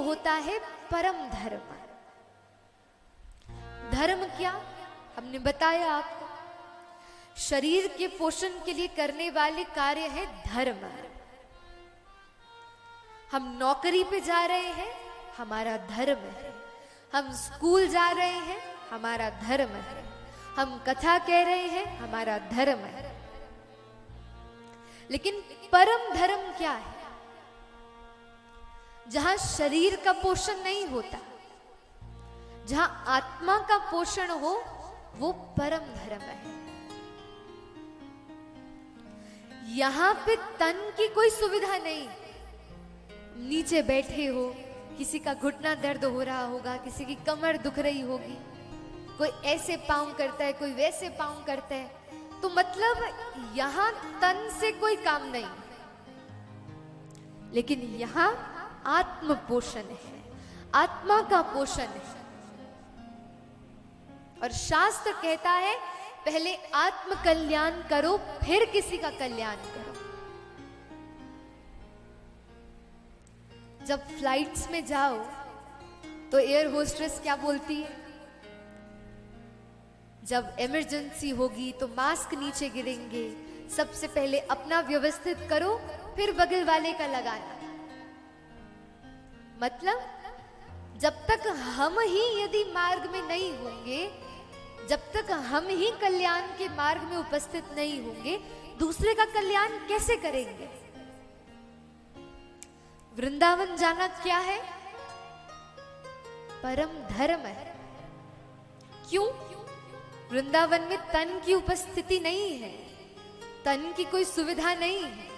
होता है परम धर्म। धर्म क्या? हमने बताया आपको, शरीर के पोषण के लिए करने वाले कार्य है धर्म। हम नौकरी पे जा रहे हैं, हमारा धर्म है। हम स्कूल जा रहे हैं, हमारा धर्म है। हम कथा कह रहे हैं, हमारा धर्म है। लेकिन परम धर्म क्या है? जहां शरीर का पोषण नहीं होता, जहां आत्मा का पोषण हो, वो परम धर्म है। यहां पे तन की कोई सुविधा नहीं। नीचे बैठे हो, किसी का घुटना दर्द हो रहा होगा, किसी की कमर दुख रही होगी, कोई ऐसे पांव करता है, कोई वैसे पांव करता है, तो मतलब यहां तन से कोई काम नहीं। लेकिन यहां आत्म पोषण है, आत्मा का पोषण है। और शास्त्र कहता है पहले आत्म कल्याण करो, फिर किसी का कल्याण करो। जब फ्लाइट्स में जाओ तो एयर होस्टेस क्या बोलती है? जब इमरजेंसी होगी तो मास्क नीचे गिरेंगे, सबसे पहले अपना व्यवस्थित करो, फिर बगल वाले का लगाना। मतलब जब तक हम ही यदि मार्ग में नहीं होंगे, जब तक हम ही कल्याण के मार्ग में उपस्थित नहीं होंगे, दूसरे का कल्याण कैसे करेंगे? वृंदावन जाना क्या है? परम धर्म है। क्यों? वृंदावन में तन की उपस्थिति नहीं है, तन की कोई सुविधा नहीं है।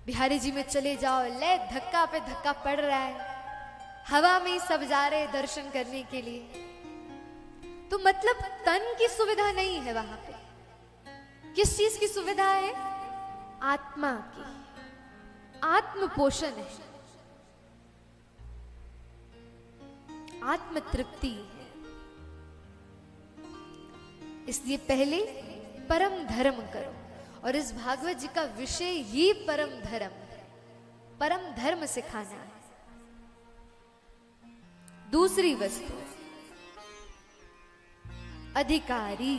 बिहारी जी में चले जाओ, ले धक्का पे धक्का पड़ रहा है, हवा में ही सब जा रहे हैं दर्शन करने के लिए। तो मतलब तन की सुविधा नहीं है वहां पे। किस चीज की सुविधा है? आत्मा की, आत्म पोषण है, आत्म तृप्ति है। इसलिए पहले परम धर्म करो। और इस भागवत जी का विषय ही परम धर्म है, परम धर्म सिखाना है। दूसरी वस्तु, अधिकारी।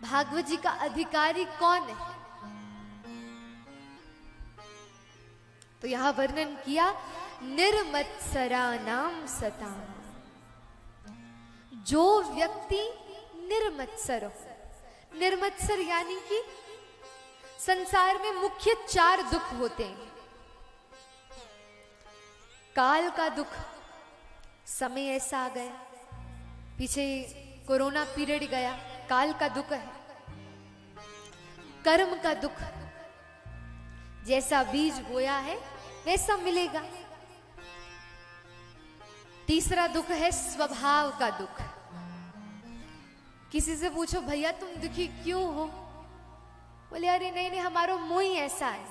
भागवत जी का अधिकारी कौन है? तो यहां वर्णन किया, निर्मत्सराणाम सताम। जो व्यक्ति निर्मत्सर हो, निर्मत्सर यानी कि संसार में मुख्य 4 दुख होते हैं। काल का दुख, समय ऐसा आ गया, पीछे कोरोना पीरियड गया, काल का दुख है। कर्म का दुख, जैसा बीज बोया है वैसा मिलेगा। तीसरा दुख है स्वभाव का दुख। किसी से पूछो, भैया तुम दुखी क्यों हो? बोले अरे नहीं नहीं, हमारा मुंह ही ऐसा है।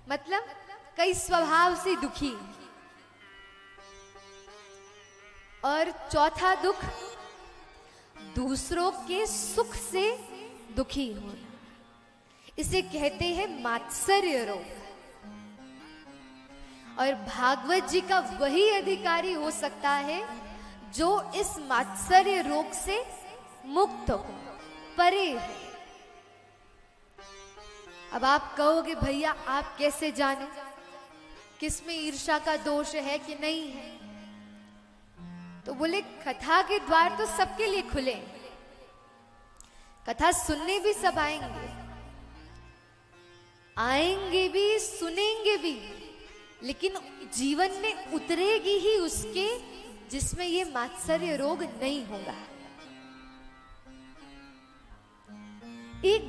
मतलब कई स्वभाव से दुखी। और चौथा दुख, दूसरों के सुख से दुखी होना। इसे कहते हैं मात्सर्य रोग। और भागवत जी का वही अधिकारी हो सकता है जो इस मात्सर्य रोग से मुक्त हो, परे है। अब आप कहोगे भैया आप कैसे जाने किसमें ईर्ष्या का दोष है कि नहीं है? तो बोले कथा के द्वार तो सबके लिए खुले, कथा सुनने भी सब आएंगे, आएंगे भी, सुनेंगे भी, लेकिन जीवन में उतरेगी ही उसके जिसमें ये मात्सर्य रोग नहीं होगा। एक